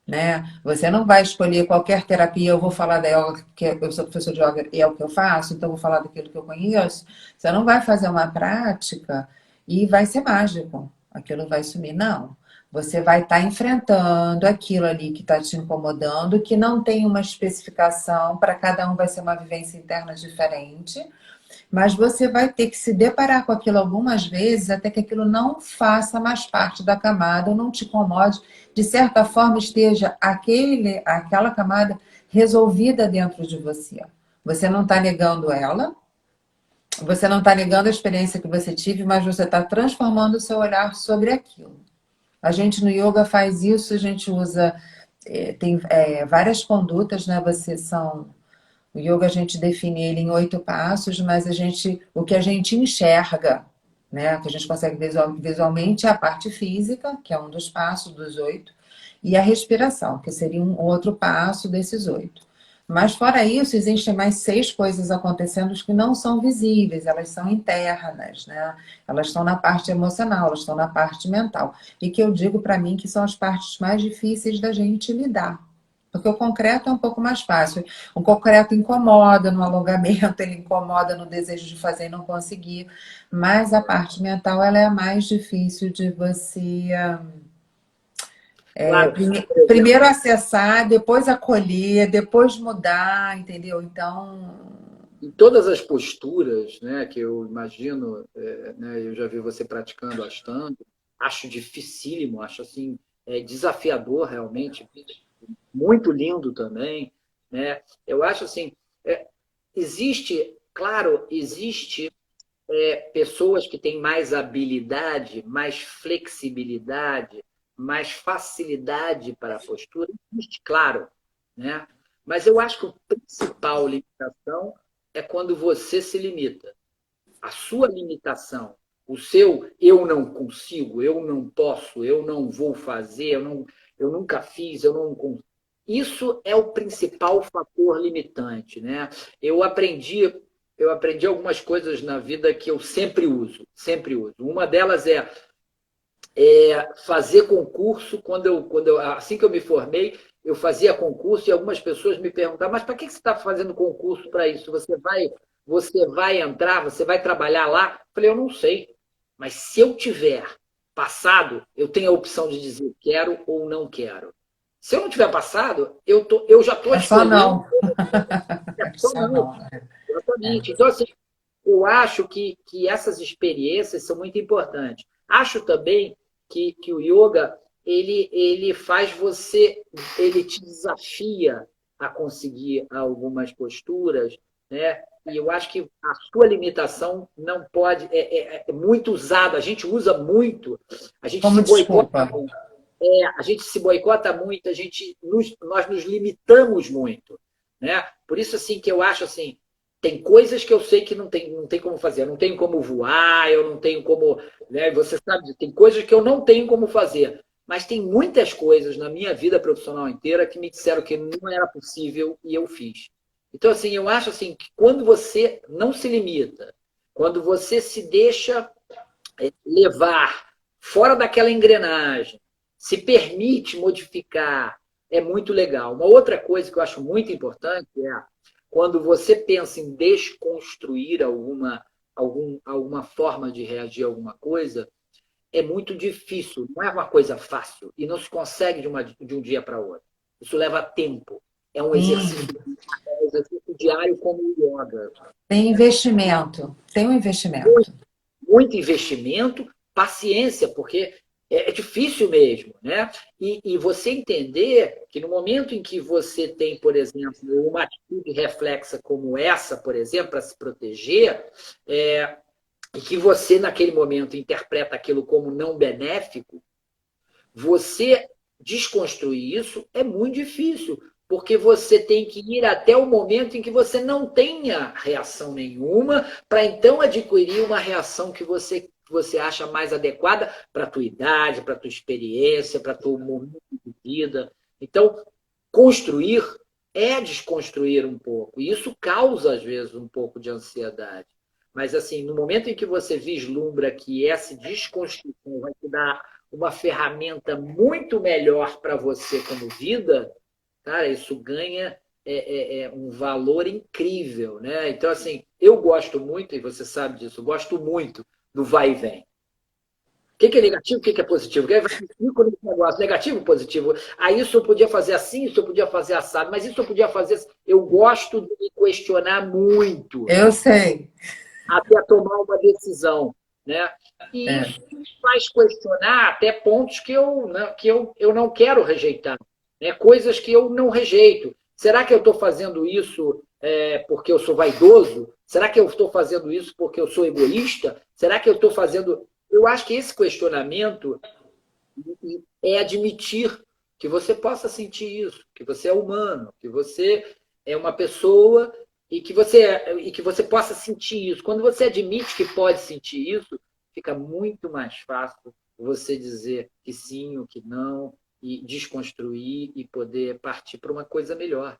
né? Você não vai escolher qualquer terapia, eu vou falar da yoga, porque eu sou professor de yoga e é o que eu faço, então eu vou falar daquilo que eu conheço. Você não vai fazer uma prática e vai ser mágico, aquilo vai sumir. Não. Você vai estar enfrentando aquilo ali que está te incomodando, que não tem uma especificação, para cada um vai ser uma vivência interna diferente, mas você vai ter que se deparar com aquilo algumas vezes até que aquilo não faça mais parte da camada ou não te incomode. De certa forma, esteja aquela camada resolvida dentro de você. Você não está negando ela, você não está negando a experiência que você tive, mas você está transformando o seu olhar sobre aquilo. A gente no yoga faz isso, a gente usa, tem várias condutas, né? O yoga a gente define ele em 8 passos, mas o que a gente enxerga, né, que a gente consegue visualmente é a parte física, que é um dos passos dos 8, e a respiração, que seria um outro passo desses 8. Mas fora isso, existem mais 6 coisas acontecendo que não são visíveis, elas são internas, né? Elas estão na parte emocional, elas estão na parte mental. E que eu digo para mim que são as partes mais difíceis da gente lidar. Porque o concreto é um pouco mais fácil. O concreto incomoda no alongamento, ele incomoda no desejo de fazer e não conseguir. Mas a parte mental, ela é a mais difícil de você Claro, primeiro acessar, depois acolher, depois mudar, entendeu? Então, em todas as posturas, né, que eu imagino, né, eu já vi você praticando Ashtanga, acho dificílimo, acho assim, desafiador realmente, muito lindo também, né? Eu acho assim, existe, claro, existe pessoas que têm mais habilidade, mais flexibilidade, mais facilidade para a postura, existe, claro, né? Mas eu acho que a principal limitação é quando você se limita. A sua limitação, o seu eu não consigo, eu não posso, eu não vou fazer, eu nunca fiz, eu não consigo. Isso é o principal fator limitante, né? Eu aprendi, eu aprendi algumas coisas na vida que eu sempre uso, sempre uso. Uma delas fazer concurso assim que eu me formei, eu fazia concurso e algumas pessoas me perguntavam, mas para que você está fazendo concurso para isso? Você vai entrar, você vai trabalhar lá? Eu falei, eu não sei. Mas se eu tiver passado, eu tenho a opção de dizer quero ou não quero. Se eu não tiver passado, eu já estou é só escolhendo. não. É É só só não. não, né? Exatamente. Então, assim, eu acho que essas experiências são muito importantes. Acho também que o yoga ele faz você, ele te desafia a conseguir algumas posturas, né? E eu acho que a sua limitação não pode é muito usado. A gente usa muito, a gente Como se boicota, desculpa. a gente se boicota muito, nós nos limitamos muito, né? Por isso assim que eu acho assim tem coisas que eu sei que não tem como fazer. Eu não tenho como voar, eu não tenho como. Né, você sabe, tem coisas que eu não tenho como fazer. Mas tem muitas coisas na minha vida profissional inteira que me disseram que não era possível e eu fiz. Então, assim, eu acho assim, que quando você não se limita, quando você se deixa levar fora daquela engrenagem, se permite modificar, é muito legal. Uma outra coisa que eu acho muito importante é quando você pensa em desconstruir alguma forma de reagir a alguma coisa, é muito difícil, não é uma coisa fácil e não se consegue de um dia para outro. Isso leva tempo. Sim, É um exercício diário como o yoga. tem investimento. Tem um investimento. Muito investimento, paciência, porque é difícil mesmo, né? E você entender que no momento em que você tem, por exemplo, uma atitude reflexa como essa, por exemplo, para se proteger, e que você, naquele momento, interpreta aquilo como não benéfico, você desconstruir isso é muito difícil, porque você tem que ir até o momento em que você não tenha reação nenhuma, para então adquirir uma reação que você acha mais adequada para a tua idade, para a tua experiência, para o teu momento de vida. Então, construir é desconstruir um pouco. E isso causa, às vezes, um pouco de ansiedade. Mas, assim, no momento em que você vislumbra que essa desconstrução vai te dar uma ferramenta muito melhor para você como vida, cara, isso ganha um valor incrível, né? Então, assim, eu gosto muito, e você sabe disso, eu gosto muito do vai e vem. O que é negativo, o que é positivo? Vai cinco nesse negócio, negativo, positivo. Aí isso eu podia fazer assim, isso eu podia fazer assado, mas isso eu podia fazer assim. Eu gosto de me questionar muito Eu sei. até tomar uma decisão, né? E É. isso me faz questionar até pontos que eu não quero rejeitar, né? Coisas que eu não rejeito. Será que eu estou fazendo isso porque eu sou vaidoso? Será que eu estou fazendo isso porque eu sou egoísta? Será que eu estou fazendo... Eu acho que esse questionamento é admitir que você possa sentir isso, que você é humano, que você é uma pessoa e que você possa sentir isso. Quando você admite que pode sentir isso, fica muito mais fácil você dizer que sim ou que não e desconstruir e poder partir para uma coisa melhor.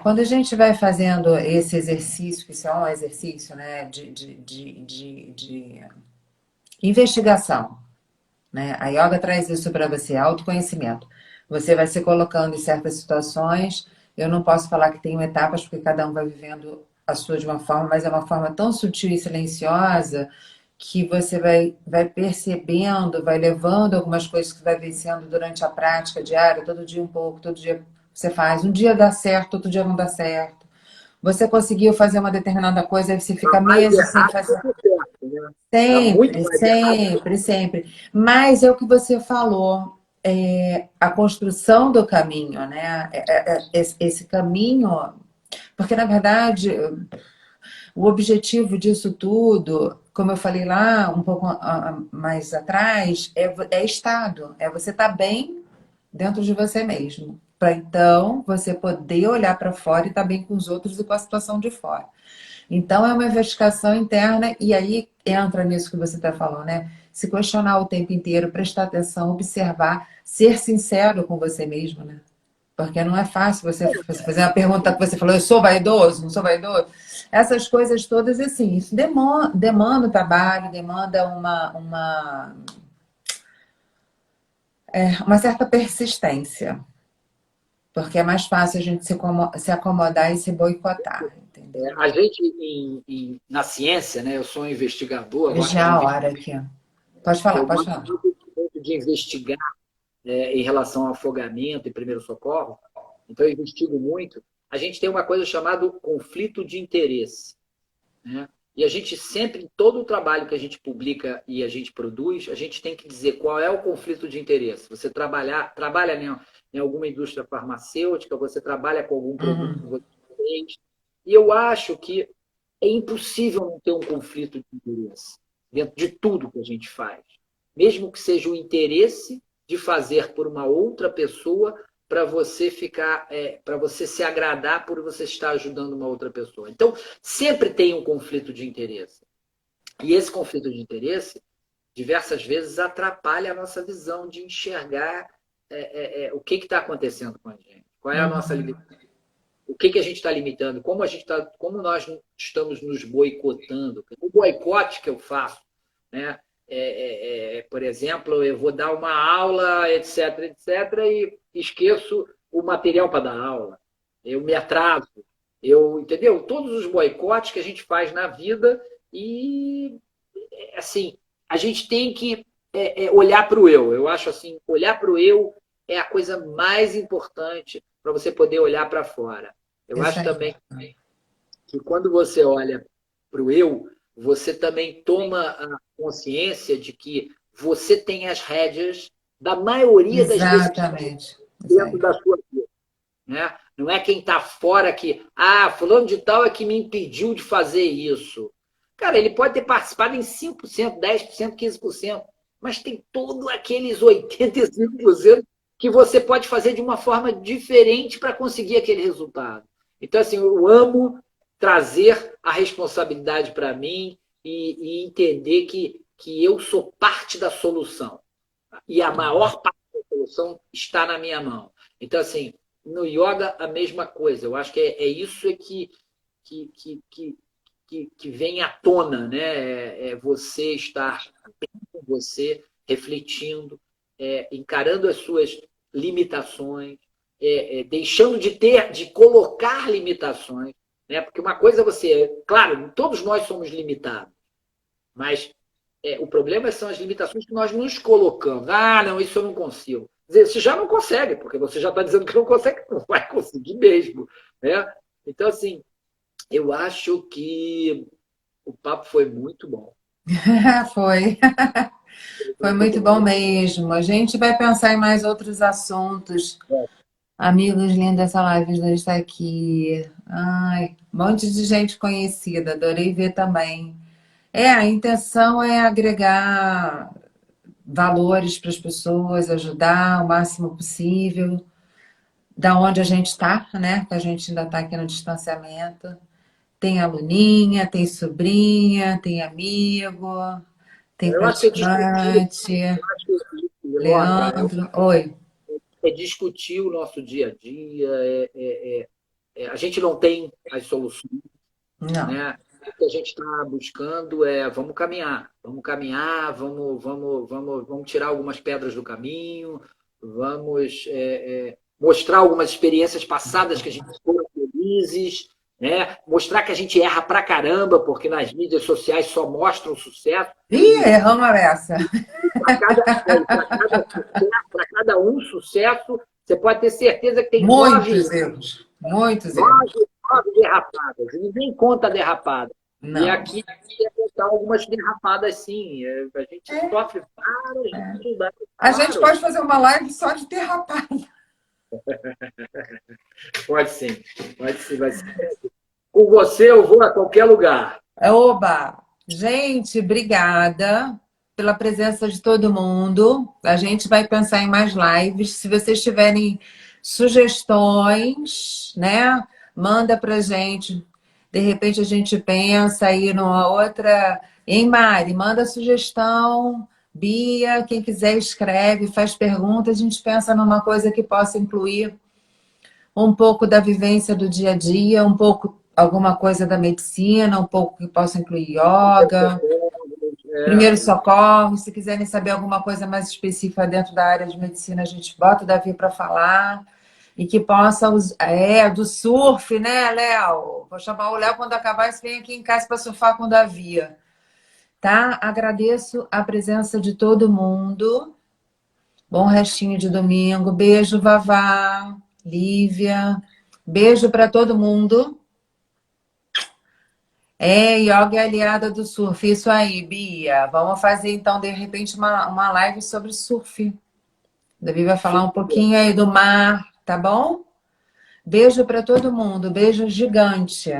Quando a gente vai fazendo esse exercício, que isso é um exercício, né, de investigação, né? A yoga traz isso para você, autoconhecimento. Você vai se colocando em certas situações. Eu não posso falar que tem etapas, porque cada um vai vivendo a sua de uma forma, mas é uma forma tão sutil e silenciosa que você vai percebendo, vai levando algumas coisas que vai vencendo durante a prática diária, todo dia um pouco, todo dia você faz. Um dia dá certo, outro dia não dá certo. Você conseguiu fazer uma determinada coisa, aí você Dá fica mais meses sem errado fazer. do que certo, né? Dá muito Sempre, mais errado. sempre, sempre. Mas é o que você falou, a construção do caminho, né? Esse caminho, porque na verdade o objetivo disso tudo, como eu falei lá um pouco mais atrás, é estado, é você estar bem dentro de você mesmo. Para então você poder olhar para fora e estar bem com os outros e com a situação de fora. Então, é uma investigação interna, e aí entra nisso que você está falando, né? Se questionar o tempo inteiro, prestar atenção, observar, ser sincero com você mesmo, né? Porque não é fácil você fazer uma pergunta que você falou, eu sou vaidoso, não sou vaidoso? Essas coisas todas, assim, isso demanda um trabalho, demanda uma certa persistência. Porque é mais fácil a gente se acomodar e se boicotar, entendeu? A gente, na ciência, né? Eu sou um investigador, Veja gosto de a investigar. hora aqui. Pode falar, Eu pode gosto falar. muito de investigar em relação ao afogamento e primeiro socorro. Então, eu investigo muito. A gente tem uma coisa chamada conflito de interesse, né? E a gente sempre, em todo o trabalho que a gente publica e a gente produz, a gente tem que dizer qual é o conflito de interesse. Você trabalha em alguma indústria farmacêutica, você trabalha com algum produto que Uhum. você fez. E eu acho que é impossível não ter um conflito de interesse dentro de tudo que a gente faz. Mesmo que seja o interesse de fazer por uma outra pessoa para você ficar, para você se agradar por você estar ajudando uma outra pessoa. Então, sempre tem um conflito de interesse. E esse conflito de interesse, diversas vezes, atrapalha a nossa visão de enxergar o que está acontecendo com a gente. Qual é a nossa Uhum. limitação? O que a gente está limitando? Como nós estamos nos boicotando? O boicote que eu faço, né? Por exemplo, eu vou dar uma aula, etc, etc, e esqueço o material para dar aula. Eu me atraso. Entendeu? Todos os boicotes que a gente faz na vida e, assim, a gente tem que olhar para o eu. Eu acho assim, olhar para o eu é a coisa mais importante para você poder olhar para fora. Eu Isso acho aí. também que quando você olha para o eu, você também toma a consciência de que você tem as rédeas da maioria das decisões Exatamente. Isso dentro aí. da sua vida. Né? Não é quem está fora que, fulano de tal é que me impediu de fazer isso. Cara, ele pode ter participado em 5%, 10%, 15%, mas tem todos aqueles 85% que você pode fazer de uma forma diferente para conseguir aquele resultado. Então, assim, eu amo trazer a responsabilidade para mim e entender que eu sou parte da solução. E a maior parte da solução está na minha mão. Então, assim, No yoga, a mesma coisa. Eu acho que é isso que, que, que, que vem à tona, né? É você estar com você, refletindo, encarando as suas limitações, deixando de colocar limitações, né? Porque uma coisa claro, todos nós somos limitados, mas o problema são as limitações que nós nos colocamos. Ah, não, isso eu não consigo. Quer dizer, você já não consegue, porque você já está dizendo que não consegue, não vai conseguir mesmo, né? Então, assim, eu acho que o papo foi muito bom. Foi. Foi Muito muito bom. bom mesmo. A gente vai pensar em mais outros assuntos. Amigos lindos, essa live já está aqui. Ai, um monte de gente conhecida. Adorei ver também. A intenção é agregar valores para as pessoas, ajudar o máximo possível, da onde a gente está, né? Que a gente ainda está aqui no distanciamento. Tem aluninha, tem sobrinha, tem amigo, tem Eu acho que praticante, Lorna, Leandro. Oi. discutir o nosso dia a dia, a gente não tem as soluções, Não. né? O que a gente está buscando vamos caminhar, vamos tirar algumas pedras do caminho, vamos mostrar algumas experiências passadas que a gente foram felizes, né? Mostrar que a gente erra pra caramba, porque nas mídias sociais só mostram o sucesso. Ih, erramos essa. Para cada um sucesso, você pode ter certeza que tem Muitos erros. Muitos erros. nove derrapadas. E ninguém conta derrapada. E Não. aqui ia contar algumas derrapadas, sim. A gente sofre várias dificuldades, A gente claro. pode fazer uma live só de derrapar. Pode sim, pode sim. Vai ser. Com você eu vou a qualquer lugar. Oba! Gente, obrigada pela presença de todo mundo. A gente vai pensar em mais lives. Se vocês tiverem sugestões, né? Manda pra gente. De repente a gente pensa aí numa outra. Hein, Mari? Manda sugestão. Bia, quem quiser escreve, faz pergunta. A gente pensa numa coisa que possa incluir um pouco da vivência do dia a dia, um pouco alguma coisa da medicina, um pouco que possa incluir yoga, primeiro socorro. Se quiserem saber alguma coisa mais específica dentro da área de medicina, a gente bota o Davi para falar. E que possa do surf, né, Léo? Vou chamar o Léo quando acabar, você vem aqui em casa para surfar com o Davi. Tá? Agradeço a presença de todo mundo. Bom restinho de domingo. Beijo, Vavá, Lívia. Beijo para todo mundo. Yoga é aliada do surf. Isso aí, Bia. Vamos fazer então, de repente, uma live sobre surf. Davi vai falar um pouquinho aí do mar, tá bom? Beijo para todo mundo. Beijo gigante.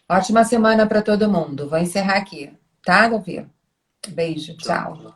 Ótima semana para todo mundo. Vou encerrar aqui, tá, Davi? Beijo, tchau.